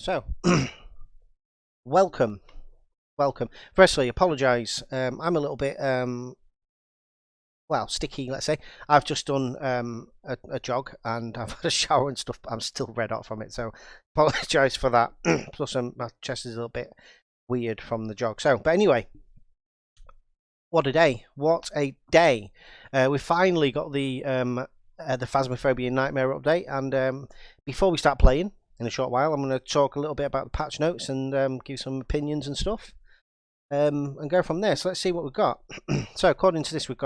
So, welcome. Firstly, apologise. I'm a little bit, well, sticky, let's say. I've just done a jog and I've had a shower and stuff, but I'm still red hot from it. So, apologise for that. Plus, my chest is a little bit weird from the jog. So, but anyway, what a day. What a day. We finally got the Phasmophobia Nightmare update. And before we start playing, in a short while, I'm going to talk a little bit about the patch notes and give some opinions and stuff, and go from there. So let's see what we've got. So according to this, we've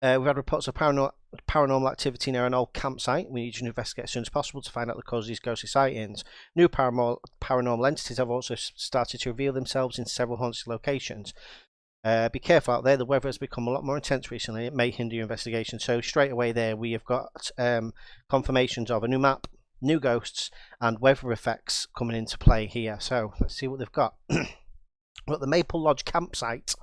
had reports of paranormal activity near an old campsite. We need you to investigate as soon as possible to find out the cause of these ghostly sightings. New paranormal entities have also started to reveal themselves in several haunted locations. Be careful out there. The weather has become a lot more intense recently. It may hinder your investigation. So straight away there, we have got confirmations of a new map, new ghosts, and weather effects coming into play here. So let's see what they've got. We've got the Maple Lodge campsite,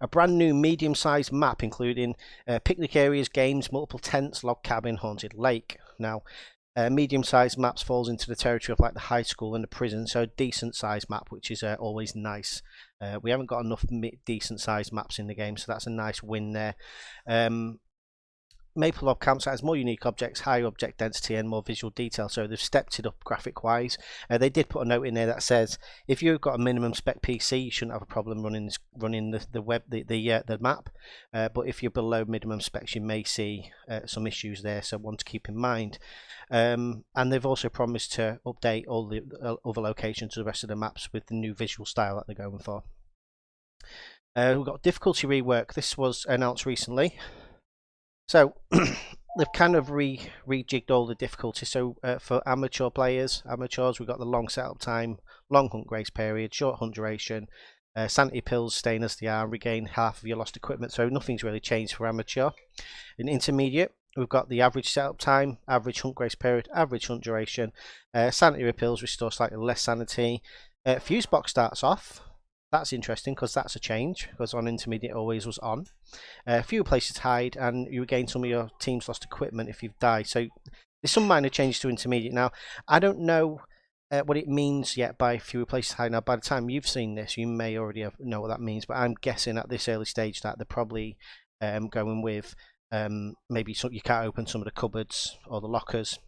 a brand new medium-sized map including picnic areas, games, multiple tents, log cabin, haunted lake. Now, medium-sized maps falls into the territory of like the high school and the prison, so a decent-sized map, which is always nice. We haven't got enough decent-sized maps in the game, so that's a nice win there. Maple Lodge campsite has more unique objects, higher object density, and more visual detail. So they've stepped it up graphic-wise. They did put a note in there that says if you've got a minimum spec PC, you shouldn't have a problem running the map. But if you're below minimum specs, you may see some issues there. So one to keep in mind. And they've also promised to update all the other locations to the rest of the maps with the new visual style that they're going for. We've got difficulty rework. This was announced recently. So they've kind of rejigged all the difficulties. So for amateurs, we've got the long setup time, long hunt grace period, short hunt duration, sanity pills staying as they are, regain half of your lost equipment. So nothing's really changed for amateur. In intermediate, we've got the average setup time, average hunt grace period, average hunt duration, sanity pills restore slightly less sanity. Fuse box starts off. That's interesting because that's a change, because on intermediate always was on. Fewer places to hide, and you regain some of your team's lost equipment if you've died. So there's some minor changes to intermediate. Now, I don't know what it means yet by fewer places to hide. Now, by the time you've seen this, you may already know what that means, but I'm guessing at this early stage that they're probably going with maybe you can't open some of the cupboards or the lockers,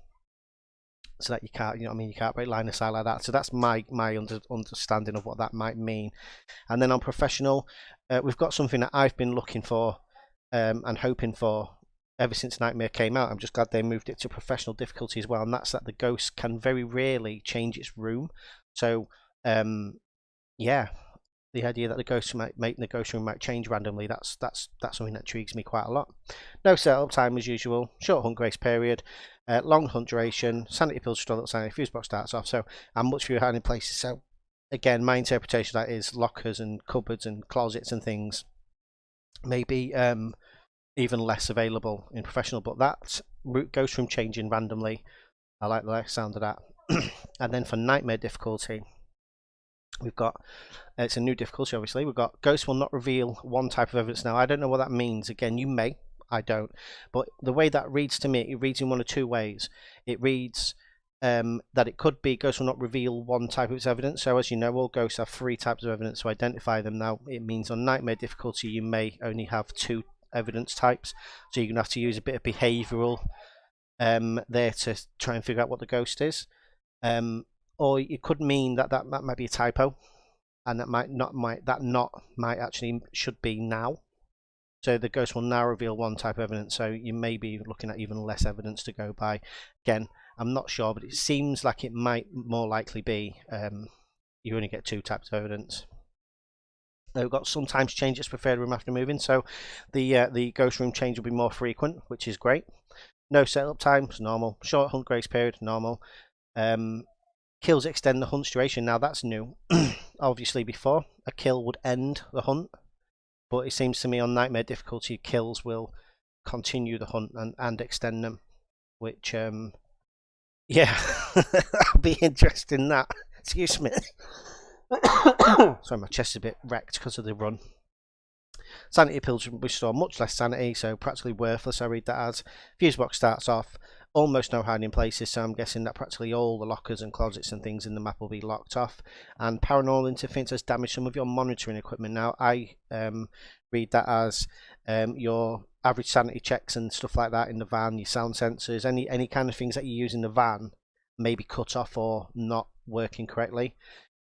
so that you can't, you can't break line of sight like that. So that's my understanding of what that might mean. And then on professional, we've got something that I've been looking for and hoping for ever since Nightmare came out. I'm just glad they moved it to professional difficulty as well, and that's that the ghost can very rarely change its room. So yeah, the idea that the ghost room might change randomly, that's something that intrigues me quite a lot. No setup time as usual, short hunt grace period, long hunt duration, sanity pills restore little sanity, fuse box starts off, so and much fewer hiding places. So again, my interpretation of that is lockers and cupboards and closets and things maybe even less available in professional, but that ghost room changing randomly, I like the sound of that. And then for nightmare difficulty, we've got it's a new difficulty. Obviously, we've got ghosts will not reveal one type of evidence. Now, I don't know what that means. Again, you may, I don't, but the way that reads to me, it reads in one of two ways. It reads that it could be ghosts will not reveal one type of its evidence. So as you know, all ghosts have three types of evidence to identify them. Now, it means on nightmare difficulty, you may only have two evidence types, so you're gonna have to use a bit of behavioural there to try and figure out what the ghost is. Or it could mean that might be a typo, and that might actually should be now. So the ghost will now reveal one type of evidence, so you may be looking at even less evidence to go by. Again, I'm not sure, but it seems like it might more likely be you only get two types of evidence. We've got sometimes change its preferred room after moving, so the ghost room change will be more frequent, which is great. No setup time is normal. Short hunt grace period, normal. Kills extend the hunt's duration. Now that's new. Obviously before, a kill would end the hunt, but it seems to me on nightmare difficulty, kills will continue the hunt and extend them, which yeah, I'll be interested in that. Excuse me. Sorry, my chest is a bit wrecked because of the run. Sanity pills restore much less sanity, so practically worthless, I read that as. Fuse box starts off. almost no hiding places, so I'm guessing that practically all the lockers and closets and things in the map will be locked off. And paranormal interference has damaged some of your monitoring equipment. Now I read that as your average sanity checks and stuff like that in the van, your sound sensors, any kind of things that you use in the van may be cut off or not working correctly.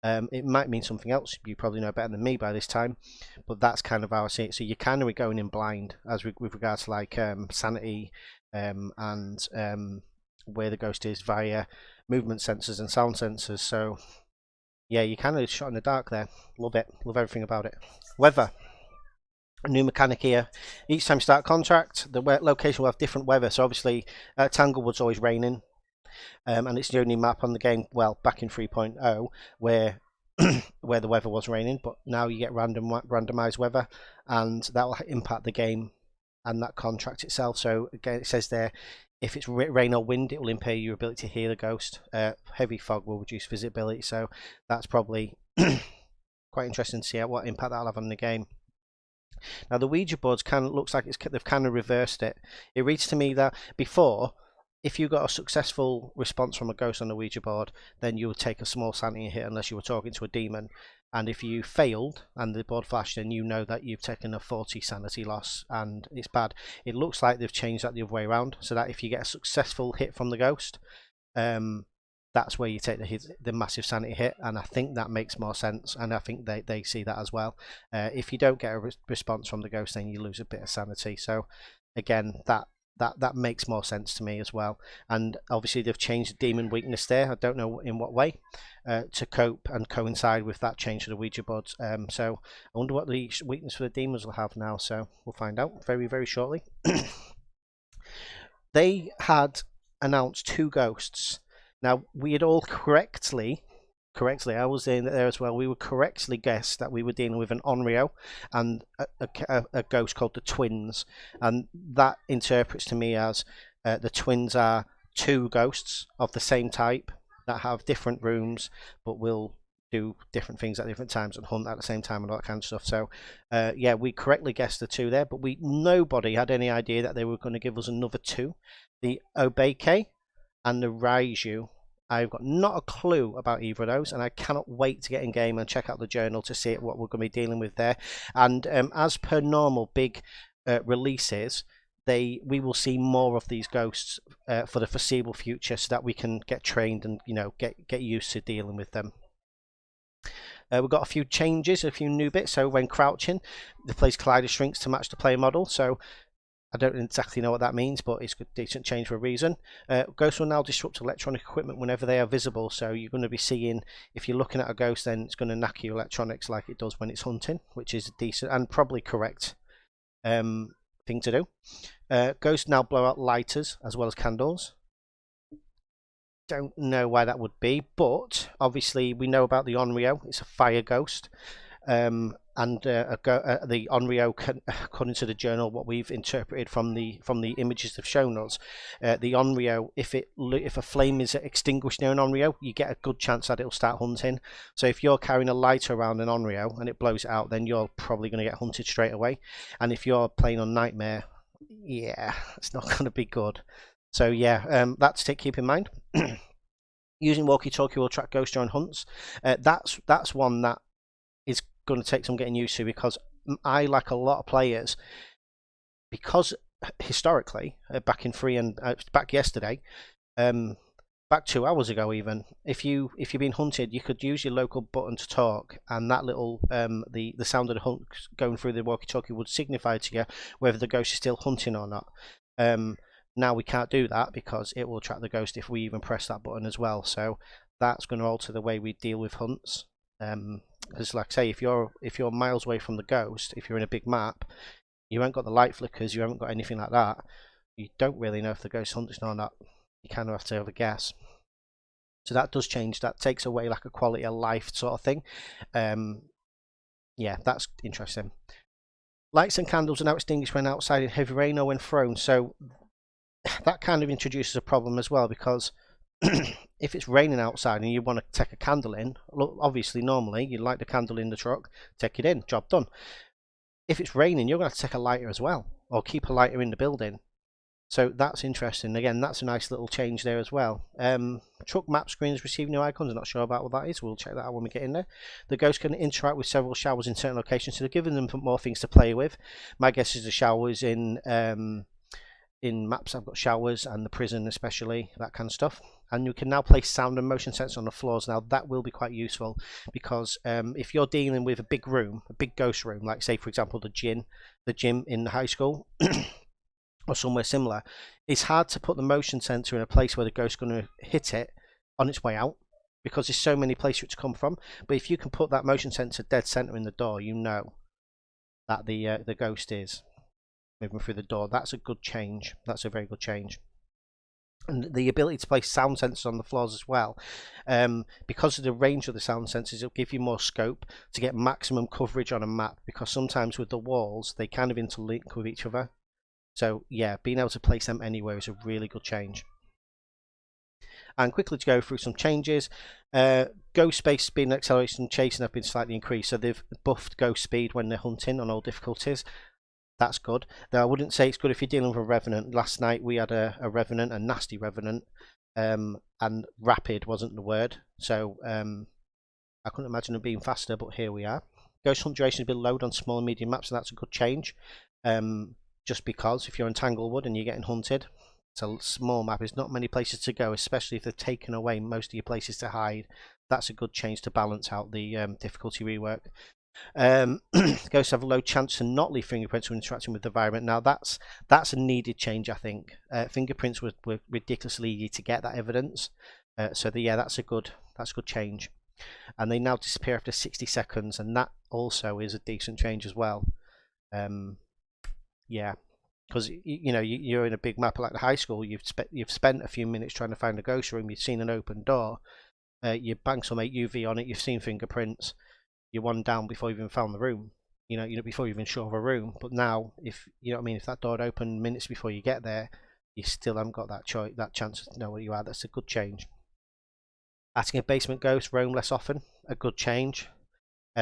It might mean something else. You probably know better than me by this time, but that's kind of how I see it. So you're kind of going in blind as with regards to like sanity and where the ghost is via movement sensors and sound sensors. So yeah, you kind of shot in the dark there. Love it. Love everything about it. Weather. A new mechanic here. Each time you start a contract, the location will have different weather. So obviously Tanglewood's always raining. And it's the only map on the game, well, back in 3.0, where where the weather was raining, but now you get randomized weather, and that will impact the game and that contract itself. So again, it says there, if it's rain or wind, it will impair your ability to hear the ghost. Heavy fog will reduce visibility, so that's probably quite interesting to see what impact that'll have on the game. Now the Ouija boards looks like they've kind of reversed it. It reads to me that before, if you got a successful response from a ghost on the Ouija board, then you would take a small sanity hit unless you were talking to a demon. And if you failed and the board flashed, then you know that you've taken a 40 sanity loss and it's bad. It looks like they've changed that the other way around, so that if you get a successful hit from the ghost, that's where you take the massive sanity hit, and I think that makes more sense, and I think they see that as well. If you don't get a response from the ghost, then you lose a bit of sanity. So again, that makes more sense to me as well. And obviously they've changed the demon weakness there. I don't know in what way to cope and coincide with that change to the Ouija boards. So I wonder what the weakness for the demons will have now. So we'll find out very, very shortly. They had announced 2 ghosts. Now we had all correctly, I was in there as well, we would correctly guess that we were dealing with an Onryo and a ghost called the Twins, and that interprets to me as the Twins are 2 ghosts of the same type that have different rooms but will do different things at different times and hunt at the same time and all that kind of stuff. So yeah, we correctly guessed the 2 there, but nobody had any idea that they were going to give us another 2, the Obeke and the Raiju. I've got not a clue about either of those, and I cannot wait to get in game and check out the journal to see what we're going to be dealing with there. And as per normal big releases, we will see more of these ghosts for the foreseeable future, so that we can get trained and get used to dealing with them. We've got a few changes, a few new bits. So when crouching, the player's collider shrinks to match the player model. So I don't exactly know what that means, but it's a decent change for a reason. Ghosts will now disrupt electronic equipment whenever they are visible, so you're going to be seeing, if you're looking at a ghost, then it's going to knock your electronics like it does when it's hunting, which is a decent and probably correct thing to do. Ghosts now blow out lighters as well as candles. Don't know why that would be, but obviously we know about the Onryo. It's a fire ghost. And the Onryo, according to the journal, what we've interpreted from the images they've shown us, the Onryo, if a flame is extinguished near an Onryo, you get a good chance that it'll start hunting. So if you're carrying a lighter around an Onryo and it blows it out, then you're probably going to get hunted straight away. And if you're playing on Nightmare, yeah, it's not going to be good. So yeah, that's to keep in mind. Using walkie-talkie will track ghosts during hunts. That's one that is going to take some getting used to, because I, like a lot of players, because historically back in 3 and back yesterday, back 2 hours ago even, if you're being hunted, you could use your local button to talk, and that little the sound of the hunt going through the walkie-talkie would signify to you whether the ghost is still hunting or not. Now we can't do that because it will track the ghost if we even press that button as well. So that's going to alter the way we deal with hunts. Because like I say, if you're miles away from the ghost, if you're in a big map, you haven't got the light flickers, you haven't got anything like that, you don't really know if the ghost hunting or not. You kind of have to have a guess. So that does change. That takes away like a quality of life sort of thing. Yeah, that's interesting. Lights and candles are now extinguished when outside in heavy rain or when thrown. So that kind of introduces a problem as well, because if it's raining outside and you want to take a candle in, obviously normally you light the candle in the truck, take it in, job done. If it's raining, you're going to have to take a lighter as well, or keep a lighter in the building. So that's interesting. Again, that's a nice little change there as well. Truck map screens receive new icons. I'm not sure about what that is. We'll check that out when we get in there. The ghost can interact with several showers in certain locations, so they're giving them more things to play with. My guess is the showers in maps I've got showers, and the prison especially, that kind of stuff. And you can now place sound and motion sensors on the floors. Now that will be quite useful, because if you're dealing with a big room, a big ghost room, like say for example the gym in the high school or somewhere similar, it's hard to put the motion sensor in a place where the ghost's going to hit it on its way out, because there's so many places for it to come from. But if you can put that motion sensor dead center in the door, you know that the ghost is moving through the door. That's a good change. That's a very good change. And the ability to place sound sensors on the floors as well, because of the range of the sound sensors, it'll give you more scope to get maximum coverage on a map, because sometimes with the walls they kind of interlink with each other. So yeah, being able to place them anywhere is a really good change. And quickly to go through some changes, ghost space speed and acceleration chasing have been slightly increased, so they've buffed ghost speed when they're hunting on all difficulties. That's good. Now I wouldn't say it's good if you're dealing with a revenant. Last night we had a revenant, a nasty revenant, and rapid wasn't the word, so I couldn't imagine it being faster, but here we are. Ghost hunt duration has been lowered on small and medium maps, and that's a good change. Just because if you're in Tanglewood and you're getting hunted, it's a small map, there's not many places to go, especially if they've taken away most of your places to hide. That's a good change to balance out the difficulty rework. Ghosts have a low chance to not leave fingerprints when interacting with the environment. Now that's a needed change, I think. Fingerprints were ridiculously easy to get, that evidence. So yeah, that's a good change. And they now disappear after 60 seconds, and that also is a decent change as well. Yeah, because you know you're in a big map like the high school. You've spent a few minutes trying to find a ghost room. You've seen an open door. You bang some UV on it. You've seen fingerprints. You're one down before you even found the room. You know before you even sure of a room. But now, if you know what I mean, if that door had opened minutes before you get there, you still haven't got that chance to know where you are. That's a good change. Attic and basement ghosts roam less often. A good change.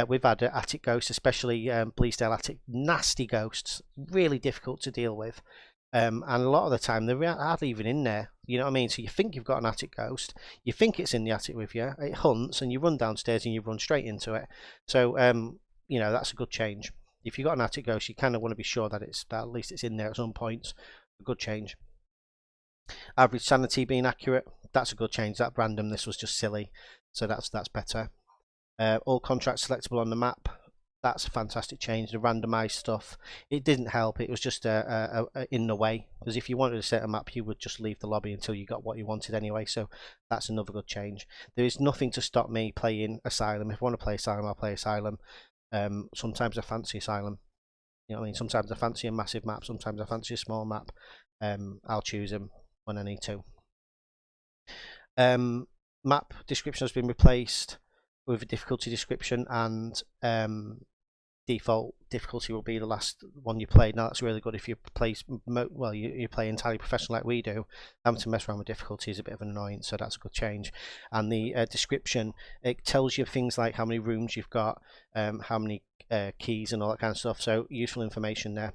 We've had attic ghosts, especially Bleasdale attic, nasty ghosts, really difficult to deal with. And a lot of the time they're hardly even in there. You know what I mean? So you think you've got an attic ghost, you think it's in the attic with you, it hunts, and you run downstairs and you run straight into it. So you know, that's a good change. If you've got an attic ghost, you kind of want to be sure that at least it's in there at some points. A good change. Average sanity being accurate, that's a good change. That randomness was just silly, so that's better. All contracts selectable on the map, that's a fantastic change. The randomized stuff, it didn't help, it was just in the way, because if you wanted to set a map you would just leave the lobby until you got what you wanted anyway. So that's another good change. There is nothing to stop me playing Asylum. If I want to play Asylum, I'll play Asylum. Sometimes I fancy Asylum, you know what I mean? Sometimes I fancy a massive map, sometimes I fancy a small map. I'll choose them when I need to. Map description has been replaced with a difficulty description, and default difficulty will be the last one you play. Now that's really good if you play you play entirely professional like we do. Having to mess around with difficulty is a bit of an annoyance, so that's a good change. And the description, it tells you things like how many rooms you've got, how many keys and all that kind of stuff, so useful information there.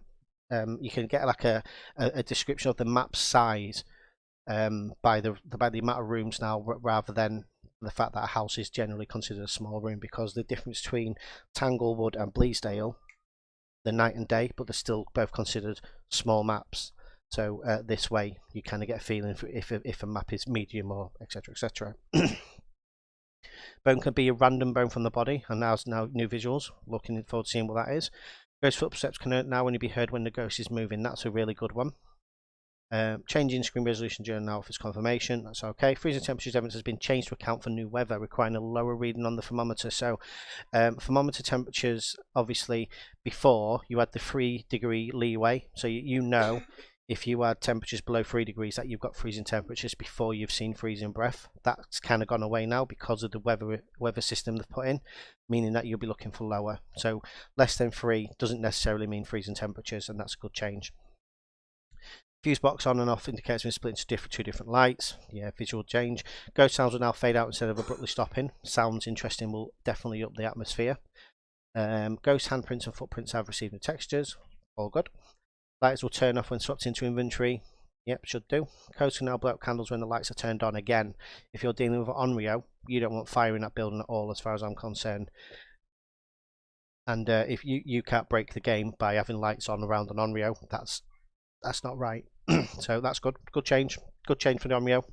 You can get like a description of the map size by the amount of rooms now, rather than the fact that a house is generally considered a small room, because the difference between Tanglewood and Bleasdale, they're night and day, but they're still both considered small maps. So this way you kind of get a feeling for if a map is medium or etc etc. Bone can be a random bone from the body, and now new visuals. Looking forward to seeing what that is. Ghost footsteps can now only be heard when the ghost is moving. That's a really good one. Changing screen resolution during now offers confirmation. That's okay. Freezing temperatures evidence has been changed to account for new weather, requiring a lower reading on the thermometer. So thermometer temperatures, obviously before you had the 3-degree leeway, so you know if you had temperatures below 3 degrees that you've got freezing temperatures before you've seen freezing breath. That's kind of gone away now because of the weather system they've put in, meaning that you'll be looking for lower. So less than 3 doesn't necessarily mean freezing temperatures, and that's a good change. Fuse box on and off indicates when split into two different lights. Yeah, visual change. Ghost sounds will now fade out instead of abruptly stopping. Sounds interesting, will definitely up the atmosphere. Ghost handprints and footprints have received new textures. All good. Lights will turn off when swapped into inventory. Yep, should do. Codes can now blow out candles when the lights are turned on. Again, if you're dealing with Onryo, you don't want fire in that building at all, as far as I'm concerned. And if you can't break the game by having lights on around an Onryo, that's not right. So that's good. Good change. Good change for the Onryo.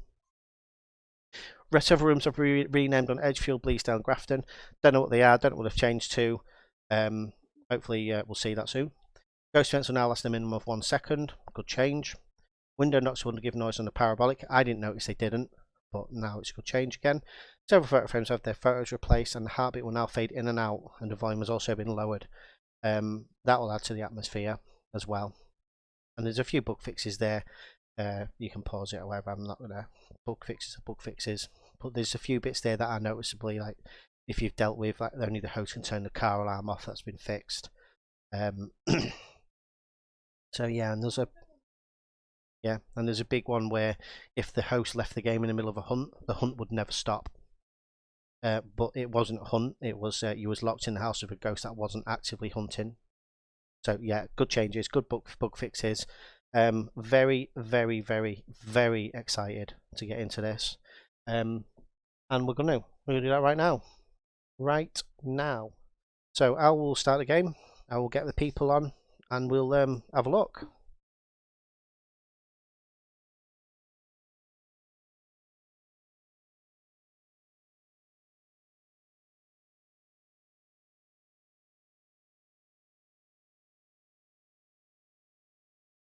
Rest of the rooms have renamed on Edgefield, Bleasdale, Grafton. Don't know what they are. Don't know what they've changed to. Hopefully we'll see that soon. Ghost events will now last a minimum of 1 second. Good change. Window knocks will give noise on the parabolic. I didn't notice they didn't, but now it's a good change again. Several photo frames have their photos replaced, and the heartbeat will now fade in and out, and the volume has also been lowered. That will add to the atmosphere as well. And there's a few bug fixes there. You can pause it, however, I'm not going to. Bug fixes. But there's a few bits there that are noticeably, like if you've dealt with like only the host can turn the car alarm off, that's been fixed. So yeah, and there's a big one where if the host left the game in the middle of a hunt, the hunt would never stop. But it wasn't a hunt, it was you was locked in the house with a ghost that wasn't actively hunting. So yeah, good changes, good bug fixes. Very, very, very, very excited to get into this. And we're gonna do that right now. Right now. So I will start the game, I will get the people on, and we'll have a look.